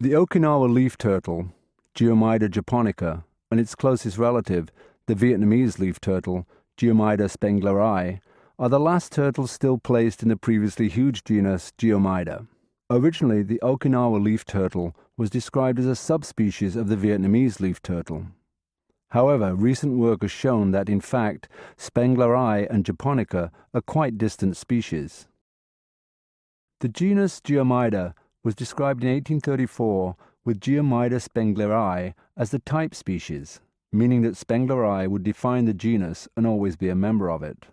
The Okinawa leaf turtle, Geoemyda japonica, and its closest relative, the Vietnamese leaf turtle, Geoemyda spengleri, are the last turtles still placed in the previously huge genus Geoemyda. Originally, the Okinawa leaf turtle was described as a subspecies of the Vietnamese leaf turtle. However, recent work has shown that, in fact, spengleri and japonica are quite distant species. The genus Geoemyda was described in 1834 with Geoemyda spengleri as the type species, meaning that spengleri would define the genus and always be a member of it.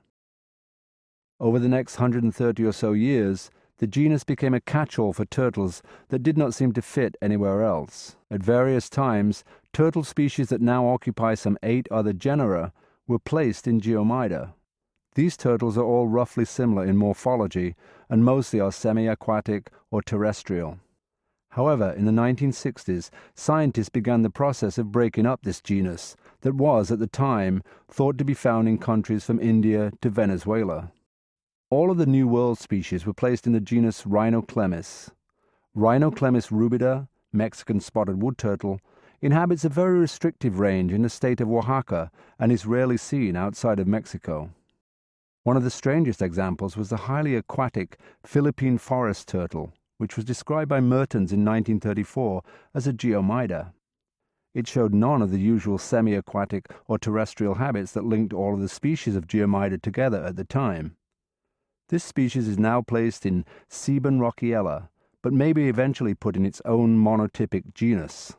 Over the next 130 or so years, the genus became a catch-all for turtles that did not seem to fit anywhere else. At various times, turtle species that now occupy some 8 other genera were placed in Geoemyda. These turtles are all roughly similar in morphology and mostly are semi-aquatic or terrestrial. However, in the 1960s, scientists began the process of breaking up this genus that was, at the time, thought to be found in countries from India to Venezuela. All of the New World species were placed in the genus Rhinoclemmys. Rhinoclemmys rubida, Mexican spotted wood turtle, inhabits a very restrictive range in the state of Oaxaca and is rarely seen outside of Mexico. One of the strangest examples was the highly aquatic Philippine forest turtle, which was described by Mertens in 1934 as a Geoemyda. It showed none of the usual semi-aquatic or terrestrial habits that linked all of the species of Geoemyda together at the time. This species is now placed in Siebenrockiella, but may be eventually put in its own monotypic genus.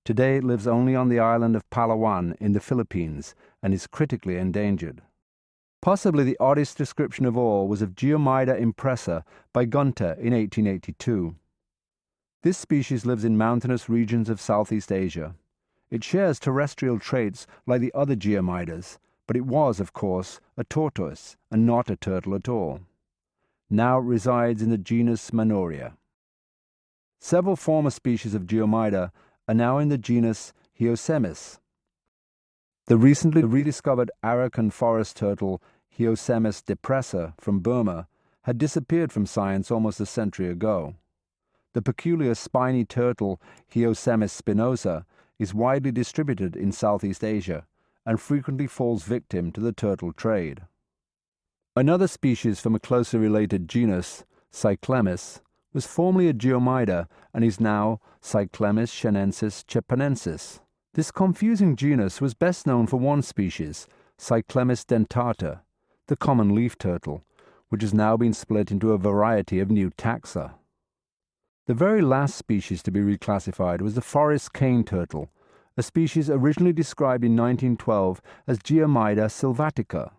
Today it lives only on the island of Palawan in the Philippines and is critically endangered. Possibly the oddest description of all was of Geoemyda impressa by Gunter in 1882. This species lives in mountainous regions of Southeast Asia. It shares terrestrial traits like the other Geoemydas, but it was, of course, a tortoise and not a turtle at all. Now it resides in the genus Manoria. Several former species of Geoemyda are now in the genus Heosemys. The recently rediscovered Arakan forest turtle Heosemys depressa from Burma had disappeared from science almost a century ago. The peculiar spiny turtle Heosemys spinosa is widely distributed in Southeast Asia and frequently falls victim to the turtle trade. Another species from a closely related genus, Cyclemys, was formerly a Geoemyda and is now Cyclemys shenensis japonensis. This confusing genus was best known for one species, Cyclemys dentata, the common leaf turtle, which has now been split into a variety of new taxa. The very last species to be reclassified was the forest cane turtle, a species originally described in 1912 as Geoemyda silvatica.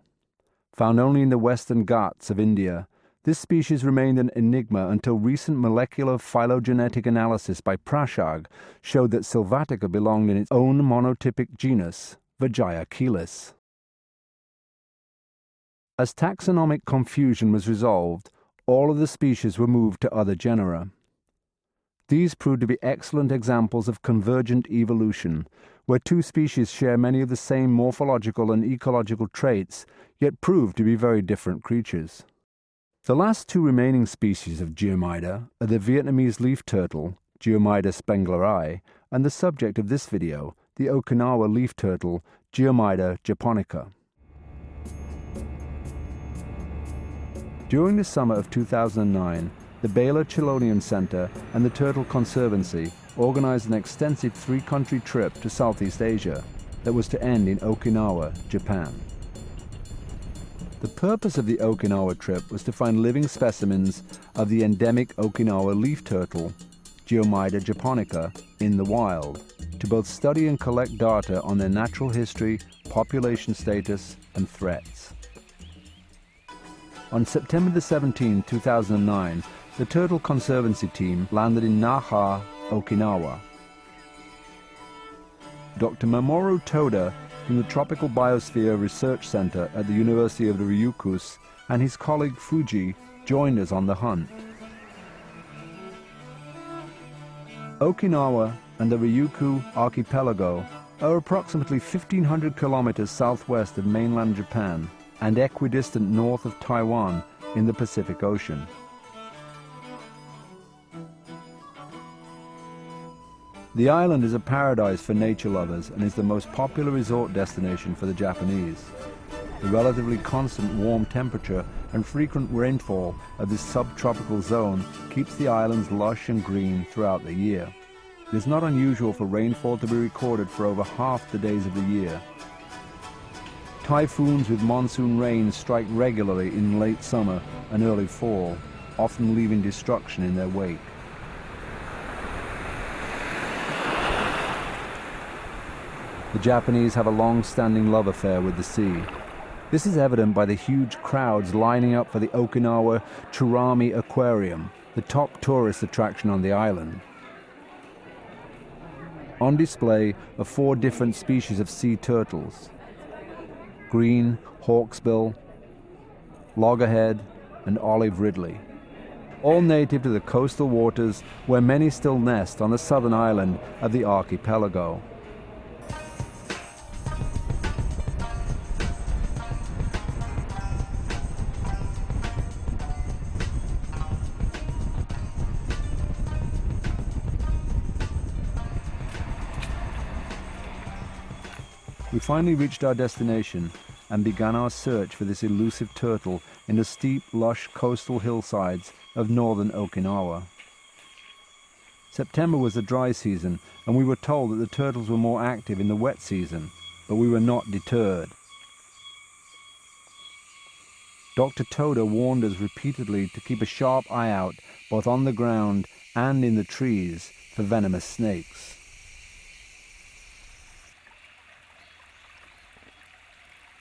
Found only in the western Ghats of India, this species remained an enigma until recent molecular phylogenetic analysis by Prashag showed that silvatica belonged in its own monotypic genus, Vijayachelys. As taxonomic confusion was resolved, all of the species were moved to other genera. These proved to be excellent examples of convergent evolution, where two species share many of the same morphological and ecological traits, yet prove to be very different creatures. The last two remaining species of Geoemyda are the Vietnamese leaf turtle, Geoemyda spengleri, and the subject of this video, the Okinawa leaf turtle, Geoemyda japonica. During the summer of 2009, the Baylor Chelonian Center and the Turtle Conservancy organized an extensive 3-country trip to Southeast Asia that was to end in Okinawa, Japan. The purpose of the Okinawa trip was to find living specimens of the endemic Okinawa leaf turtle, Geoemyda japonica, in the wild, to both study and collect data on their natural history, population status, and threats. On September 17, 2009, the Turtle Conservancy team landed in Naha, Okinawa. Dr. Mamoru Toda from the Tropical Biosphere Research Center at the University of the Ryukyus and his colleague Fuji joined us on the hunt. Okinawa and the Ryukyu archipelago are approximately 1,500 kilometers southwest of mainland Japan and equidistant north of Taiwan in the Pacific Ocean. The island is a paradise for nature lovers and is the most popular resort destination for the Japanese. The relatively constant warm temperature and frequent rainfall of this subtropical zone keeps the islands lush and green throughout the year. It is not unusual for rainfall to be recorded for over half the days of the year. Typhoons with monsoon rains strike regularly in late summer and early fall, often leaving destruction in their wake. The Japanese have a long-standing love affair with the sea. This is evident by the huge crowds lining up for the Okinawa Tsurami Aquarium, the top tourist attraction on the island. On display are 4 different species of sea turtles: green hawksbill, loggerhead, and olive ridley, all native to the coastal waters where many still nest on the southern island of the archipelago. We finally reached our destination and began our search for this elusive turtle in the steep, lush coastal hillsides of northern Okinawa. September was the dry season, and we were told that the turtles were more active in the wet season, but we were not deterred. Dr. Toda warned us repeatedly to keep a sharp eye out both on the ground and in the trees for venomous snakes.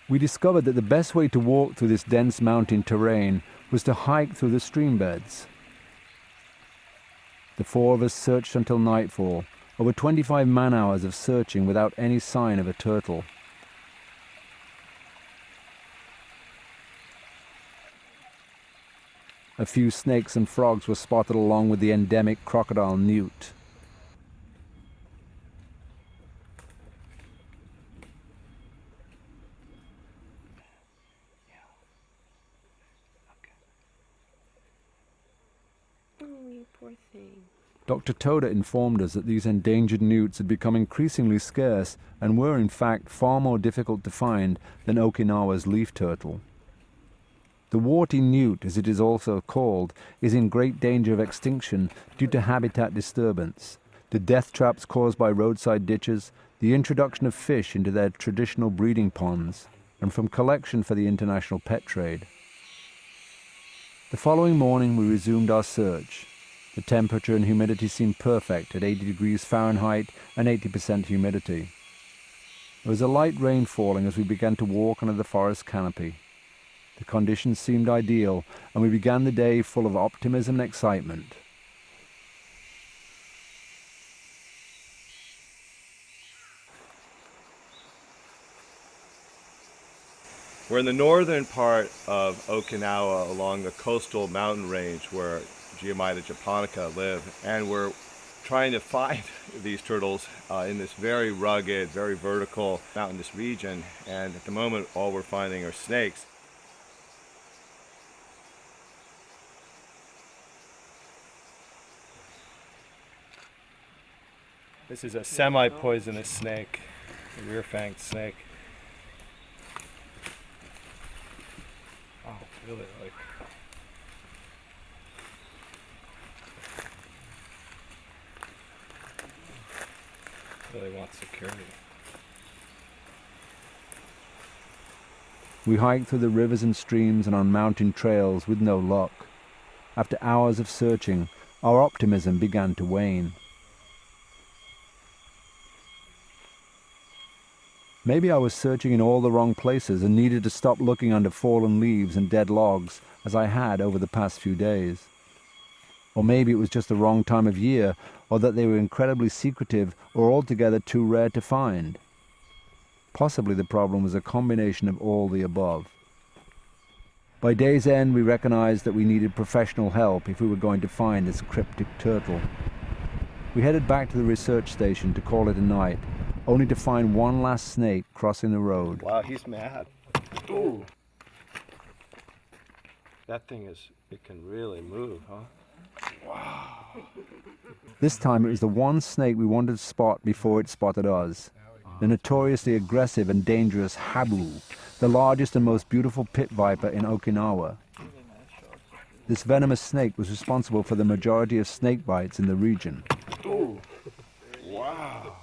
We discovered that the best way to walk through this dense mountain terrain was to hike through the stream beds. The 4 of us searched until nightfall, over 25 man-hours of searching without any sign of a turtle. A few snakes and frogs were spotted along with the endemic crocodile newt. Poor thing. Dr. Toda informed us that these endangered newts had become increasingly scarce and were in fact far more difficult to find than Okinawa's leaf turtle. The warty newt, as it is also called, is in great danger of extinction due to habitat disturbance, the death traps caused by roadside ditches, the introduction of fish into their traditional breeding ponds, and from collection for the international pet trade. The following morning we resumed our search. The temperature and humidity seemed perfect at 80 degrees Fahrenheit and 80% humidity. There was a light rain falling as we began to walk under the forest canopy. The conditions seemed ideal, and we began the day full of optimism and excitement. We're in the northern part of Okinawa along the coastal mountain range where Geoemyda japonica live, and we're trying to find these turtles in this very rugged, very vertical mountainous region, and at the moment all we're finding are snakes. This is a semi-poisonous snake, a rear-fanged snake. Oh, really, like... really wants security. We hiked through the rivers and streams and on mountain trails with no luck. After hours of searching, our optimism began to wane. Maybe I was searching in all the wrong places and needed to stop looking under fallen leaves and dead logs as I had over the past few days. Or maybe it was just the wrong time of year, or that they were incredibly secretive or altogether too rare to find. Possibly the problem was a combination of all the above. By day's end, we recognized that we needed professional help if we were going to find this cryptic turtle. We headed back to the research station to call it a night, only to find one last snake crossing the road. Wow, he's mad. Ooh. That thing it can really move, huh? This time it was the one snake we wanted to spot before it spotted us. The notoriously aggressive and dangerous habu, the largest and most beautiful pit viper in Okinawa. This venomous snake was responsible for the majority of snake bites in the region. Oh, wow.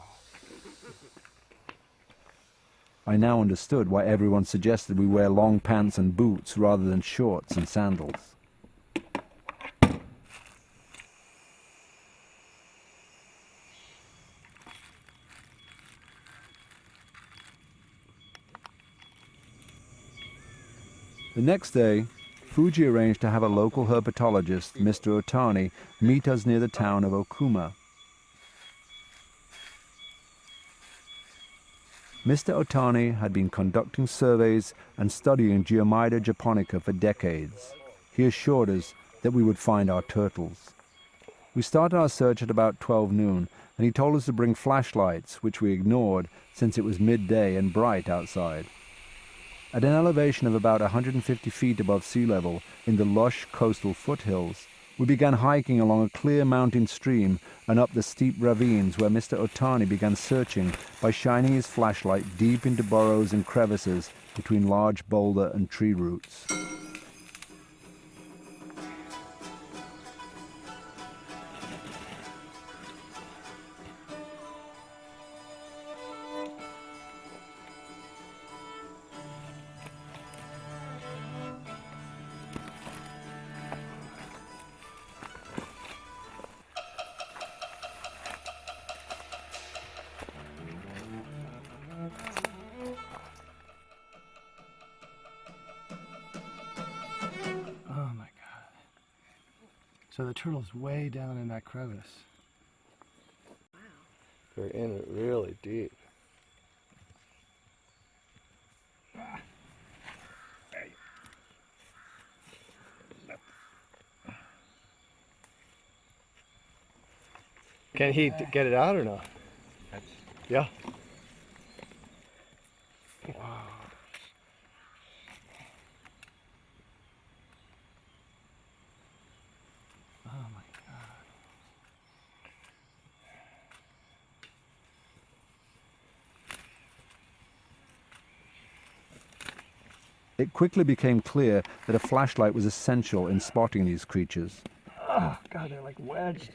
I now understood why everyone suggested we wear long pants and boots rather than shorts and sandals. The next day, Fuji arranged to have a local herpetologist, Mr. Otani, meet us near the town of Okuma. Mr. Otani had been conducting surveys and studying Geoemyda japonica for decades. He assured us that we would find our turtles. We started our search at about 12 noon, and he told us to bring flashlights, which we ignored since it was midday and bright outside. At an elevation of about 150 feet above sea level, in the lush coastal foothills, we began hiking along a clear mountain stream and up the steep ravines where Mr. Otani began searching by shining his flashlight deep into burrows and crevices between large boulder and tree roots. Oh my God. So the turtle's way down in that crevice. They're in it really deep. Can he get it out or not? Yeah. Wow. Oh my God. It quickly became clear that a flashlight was essential in spotting these creatures. Oh God, they're like wedged.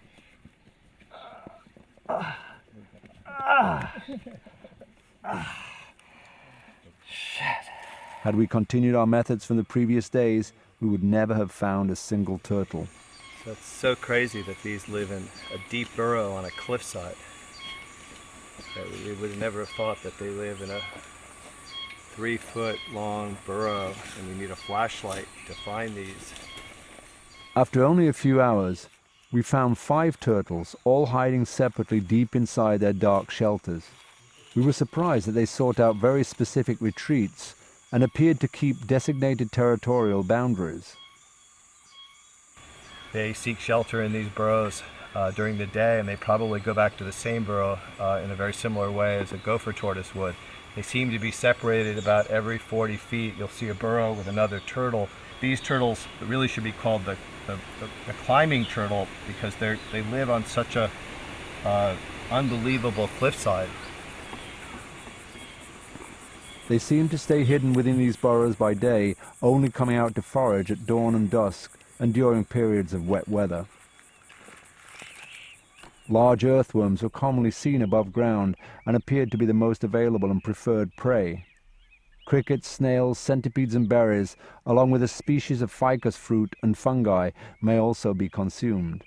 Shit. Had we continued our methods from the previous days, we would never have found a single turtle. That's so crazy that these live in a deep burrow on a cliffside. We would never have thought that they live in a 3-foot long burrow and we need a flashlight to find these. After only a few hours, we found 5 turtles, all hiding separately deep inside their dark shelters. We were surprised that they sought out very specific retreats and appeared to keep designated territorial boundaries. They seek shelter in these burrows during the day, and they probably go back to the same burrow in a very similar way as a gopher tortoise would. They seem to be separated about every 40 feet. You'll see a burrow with another turtle. These turtles really should be called the climbing turtle because they live on such a unbelievable cliffside. They seem to stay hidden within these burrows by day, only coming out to forage at dawn and dusk and during periods of wet weather. Large earthworms were commonly seen above ground and appeared to be the most available and preferred prey. Crickets, snails, centipedes and berries, along with a species of ficus fruit and fungi, may also be consumed.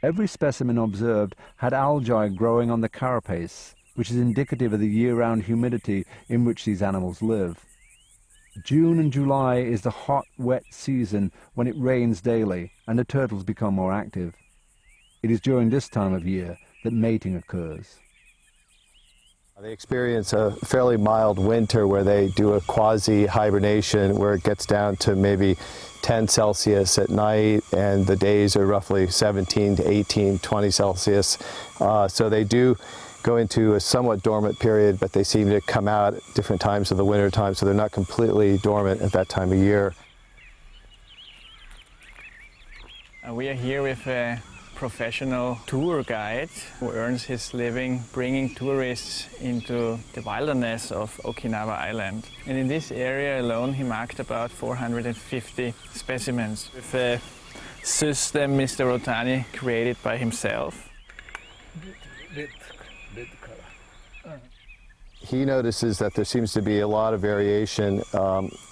Every specimen observed had algae growing on the carapace, which is indicative of the year-round humidity in which these animals live. June and July is the hot, wet season when it rains daily and the turtles become more active. It is during this time of year that mating occurs. They experience a fairly mild winter where they do a quasi-hibernation where it gets down to maybe 10 Celsius at night and the days are roughly 17 to 18, 20 Celsius. So they do go into a somewhat dormant period, but they seem to come out at different times of the winter time, so they're not completely dormant at that time of year. We are here with a professional tour guide who earns his living bringing tourists into the wilderness of Okinawa Island. And in this area alone he marked about 450 specimens with a system Mr. Otani created by himself. He notices that there seems to be a lot of variation.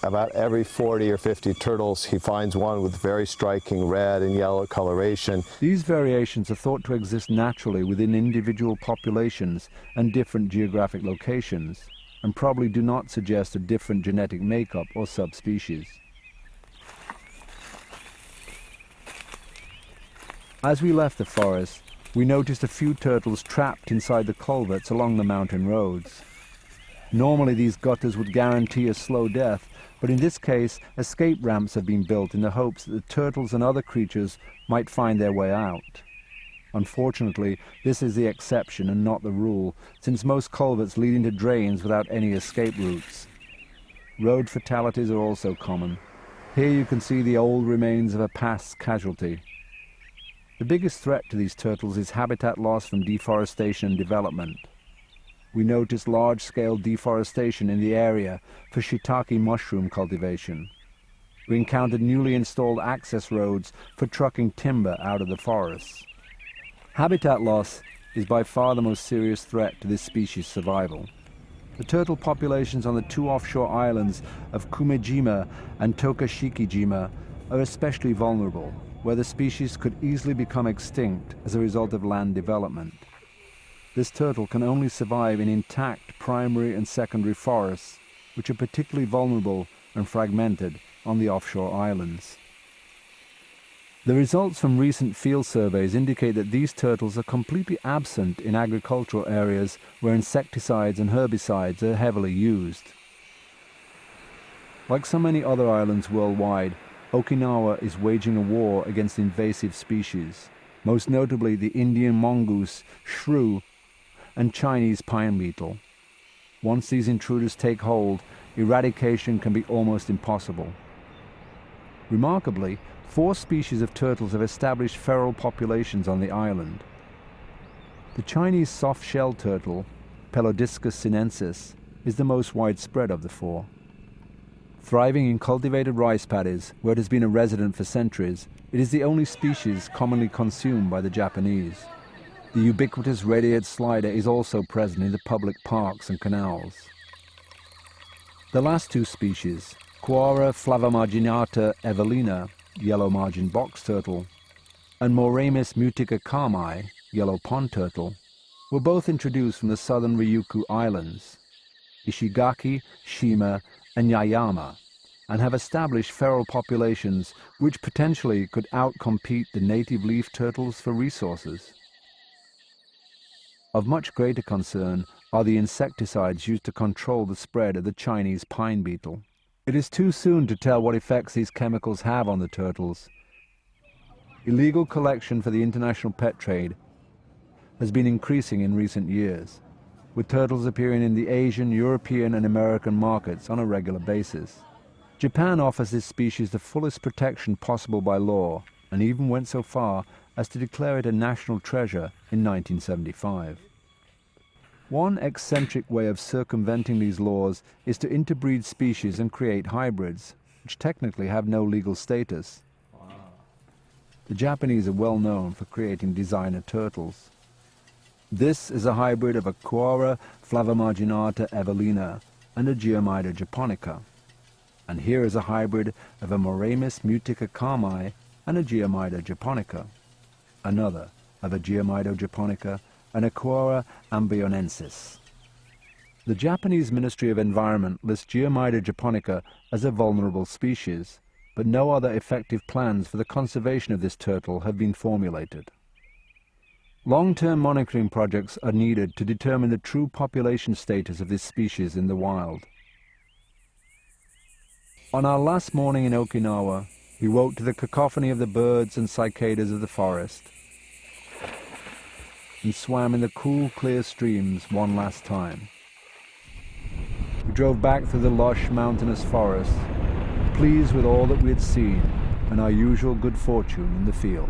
About every 40 or 50 turtles, he finds one with very striking red and yellow coloration. These variations are thought to exist naturally within individual populations and different geographic locations, and probably do not suggest a different genetic makeup or subspecies. As we left the forest, we noticed a few turtles trapped inside the culverts along the mountain roads. Normally these gutters would guarantee a slow death, but in this case escape ramps have been built in the hopes that the turtles and other creatures might find their way out. Unfortunately, this is the exception and not the rule, since most culverts lead into drains without any escape routes. Road fatalities are also common. Here you can see the old remains of a past casualty. The biggest threat to these turtles is habitat loss from deforestation and development. We noticed large-scale deforestation in the area for shiitake mushroom cultivation. We encountered newly installed access roads for trucking timber out of the forests. Habitat loss is by far the most serious threat to this species' survival. The turtle populations on the two offshore islands of Kumejima and Tokashikijima are especially vulnerable, where the species could easily become extinct as a result of land development. This turtle can only survive in intact primary and secondary forests, which are particularly vulnerable and fragmented on the offshore islands. The results from recent field surveys indicate that these turtles are completely absent in agricultural areas where insecticides and herbicides are heavily used. Like so many other islands worldwide, Okinawa is waging a war against invasive species, most notably the Indian mongoose, shrew, and Chinese pine beetle. Once these intruders take hold, eradication can be almost impossible. Remarkably, 4 species of turtles have established feral populations on the island. The Chinese soft-shell turtle, Pelodiscus sinensis, is the most widespread of the 4. Thriving in cultivated rice paddies, where it has been a resident for centuries, it is the only species commonly consumed by the Japanese. The ubiquitous red-eared slider is also present in the public parks and canals. The last 2 species, Quara flavamarginata evelina, yellow-margin box turtle, and Moramis mutica kami, yellow pond turtle, were both introduced from the southern Ryukyu Islands, Ishigaki, Shima, and Yaeyama, and have established feral populations which potentially could outcompete the native leaf turtles for resources. Of much greater concern are the insecticides used to control the spread of the Chinese pine beetle. It is too soon to tell what effects these chemicals have on the turtles. Illegal collection for the international pet trade has been increasing in recent years, with turtles appearing in the Asian, European, and American markets on a regular basis. Japan offers this species the fullest protection possible by law, and even went so far as to declare it a national treasure in 1975. One eccentric way of circumventing these laws is to interbreed species and create hybrids, which technically have no legal status. The Japanese are well known for creating designer turtles. This is a hybrid of a Quara flavamarginata evelina and a Geoemyda japonica. And here is a hybrid of a Moramis mutica kami and a Geoemyda japonica. Another of a Geoemyda japonica and a Quara ambionensis. The Japanese Ministry of Environment lists Geoemyda japonica as a vulnerable species, but no other effective plans for the conservation of this turtle have been formulated. Long-term monitoring projects are needed to determine the true population status of this species in the wild. On our last morning in Okinawa, we woke to the cacophony of the birds and cicadas of the forest, and swam in the cool, clear streams one last time. We drove back through the lush, mountainous forest, pleased with all that we had seen and our usual good fortune in the field.